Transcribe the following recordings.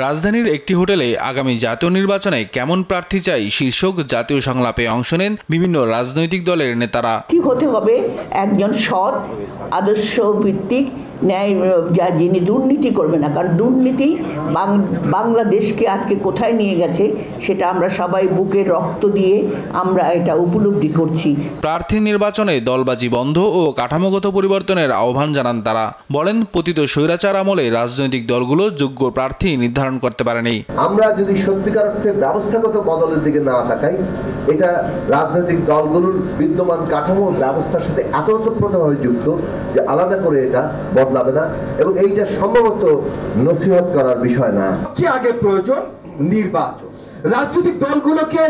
রাজধানীর একটি হোটেলে আগামী জাতীয় নির্বাচনে কেমন প্রার্থী চাই শীর্ষক জাতীয় সংলাপে অংশ নেন বিভিন্ন রাজনৈতিক দলের নেতারা। হতে হবে একজন সৎ, আদর্শ ভিত্তিক, ন্যায়, যিনি দুর্নীতি করবে না, কারণ দুর্নীতি বাংলাদেশকে আজকে কোথায় নিয়ে গেছে সেটা আমরা সবাই বুকে রক্ত দিয়ে আমরা এটা উপলব্ধি করছি। প্রার্থী নির্বাচনে দলবাজি বন্ধ ও কাঠামোগত পরিবর্তনের আহ্বান জানান তারা। বলেন, পতিত স্বৈরাচার আমলে রাজনৈতিক দলগুলো যোগ্য প্রার্থী নির্ধারণ করতে পারেনি। আমরা যদি সত্যিকার অর্থে ব্যবস্থাগত বদলের দিকে না তাকাই, এটা রাজনৈতিক দলগুলোর বিদ্যমান কাঠামো ব্যবস্থার সাথে এত ওতপ্রোতভাবে যুক্ত যে আলাদা করে এটা বদলাবে না, এবং এইটা সম্ভবত নসিহত করার বিষয় না। আগে প্রয়োজন নির্বাচন, রাজনৈতিক দলগুলোকে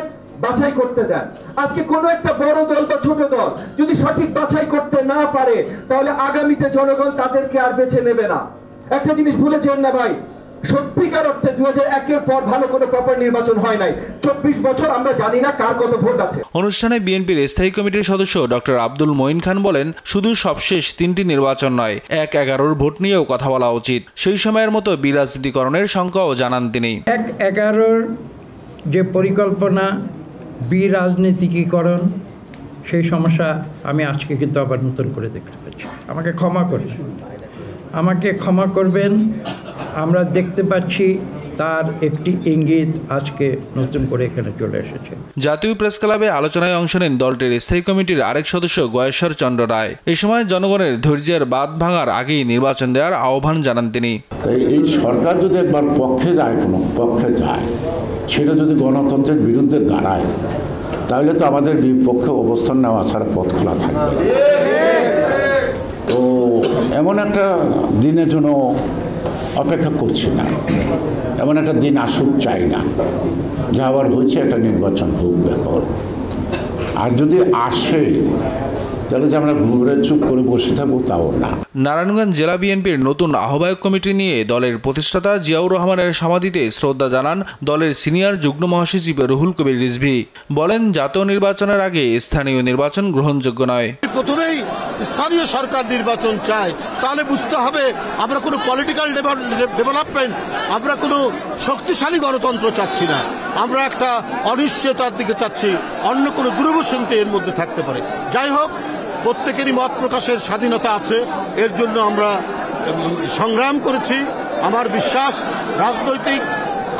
বাছাই করতে দেন। আজকে কোনো একটা বড় দল বা ছোট দল যদি সঠিক বাছাই করতে না পারে, তাহলে আগামীতে জনগণ তাদেরকে আর বেছে নেবে না। একটা জিনিস ভুলে যেন না ভাই, সত্যিকার অর্থে 2001-এর পর ভালো কোনো প্রপার নির্বাচন হয় নাই। 24 বছর আমরা জানি না কার কত ভোট আছে। অনুষ্ঠানে বিএনপির স্থায়ী কমিটির সদস্য ডক্টর আব্দুল মঈন খান বলেন, শুধু সবশেষ 3টি নির্বাচন নয়, 1-11-র ভোট নিয়েও কথা বলা উচিত। সেই সময়ের মতো বিরাজনীতিকরণের শঙ্কাও জানান তিনি। 1-11-র যে পরিকল্পনা, বিরাজনীতিকীকরণ, সেই সমস্যা আমি আজকে কিন্তু আবার নতুন করে দেখতে পাচ্ছি। আমাকে ক্ষমা করবেন। আমরা দেখতে পাচ্ছি তার একটি ইঙ্গিত আজকে নতুন করে এখানে চলে এসেছে। জাতীয় প্রেস ক্লাবে আলোচনায় অংশ নেন দলটির স্থায়ী কমিটির আরেক সদস্য গয়েশ্বর চন্দ্র রায়। এ সময় জনগণের ধৈর্যের বাঁধ ভাঙার আগেই নির্বাচন দেওয়ার আহ্বান জানান তিনি। তাই এই সরকার যদি একবার পক্ষে যায়, সেটা যদি গণতন্ত্রের বিরুদ্ধে দাঁড়ায়, তাহলে তো আমাদের বিপক্ষে অবস্থান নেওয়া ছাড়া পথ খোলা থাকবে। তো এমন একটা দিনের জন্য অপেক্ষা করছি না, এমন একটা দিন আসুক চাই না। যা আবার হয়েছে একটা নির্বাচন হোক ব্যাপার। আর যদি আসে তাহলে যে আমরা ঘুরে চুপ করে বসে থাকবো তাও না। নারায়ণগঞ্জ জেলা বিএনপির নতুন আহ্বায়ক কমিটি নিয়ে দলের প্রতিষ্ঠাতা জিয়াউর রহমানের সমাধিতে শ্রদ্ধা জানান দলের সিনিয়র যুগ্ম মহাসচিব রুহুল কবির রিজভী। বলেন, জাতীয় নির্বাচনের আগে স্থানীয় নির্বাচন গ্রহণযোগ্য নয়। প্রথমেই স্থানীয় সরকার নির্বাচন চায়, তাহলে বুঝতে হবে আমরা কোনো পলিটিক্যাল ডেভেলপমেন্ট, আমরা কোনো শক্তিশালী গণতন্ত্র চাচ্ছি না। আমরা একটা অনিশ্চয়তার দিকে চাচ্ছি, অন্য কোনো দুরবসন্তি এর মধ্যে থাকতে পারে। যাই হোক, প্রত্যেকেরই মত প্রকাশের স্বাধীনতা আছে, এর জন্য আমরা সংগ্রাম করেছি। আমার বিশ্বাস, রাজনৈতিক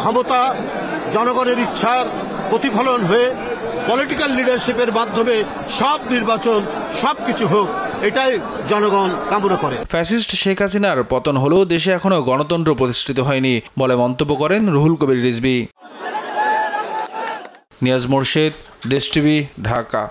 ক্ষমতা জনগণের ইচ্ছার প্রতিফলন হয়ে পলিটিক্যাল লিডারশিপের মাধ্যমে সব নির্বাচন সবকিছু হোক, এটাই জনগণ কামনা করে। ফ্যাসিস্ট শেখ হাসিনার পতন হলেও দেশে এখনো গণতন্ত্র প্রতিষ্ঠিত হয়নি বলে মন্তব্য করেন রুহুল কবির রিজভী। নিয়াজ মোরশেদ, দেশ টিভি, ঢাকা।